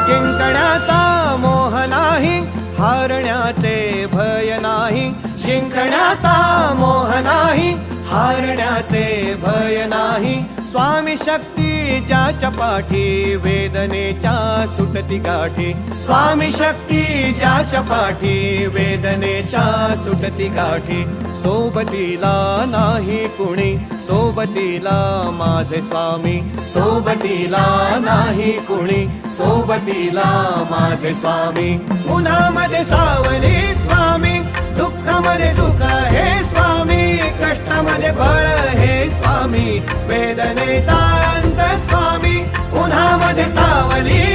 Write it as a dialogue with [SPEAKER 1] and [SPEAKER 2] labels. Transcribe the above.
[SPEAKER 1] जिंकण्याचा मोह नाही, हारण्याचे भय नाही. जिंकण्याचा मोह नाही, हारण्याचे भय नाही. स्वामी शक्ती ज्याच्या पाठी, वेदनेच्या सुटती गाठी. स्वामी शक्ती ज्याच्या पाठी, वेदनेच्या सुटती गाठी. सोबतीला नाही कुणी, सोबतीला माझे स्वामी. सोबतीला नाही कुणी, सोबतीला माझे स्वामी. उन्हामध्ये सावली स्वामी, दुःखामध्ये सुख हे स्वामी. कष्टामध्ये बळ हे स्वामी, वेदनेचा अंत स्वामी. उन्हामध्ये सावली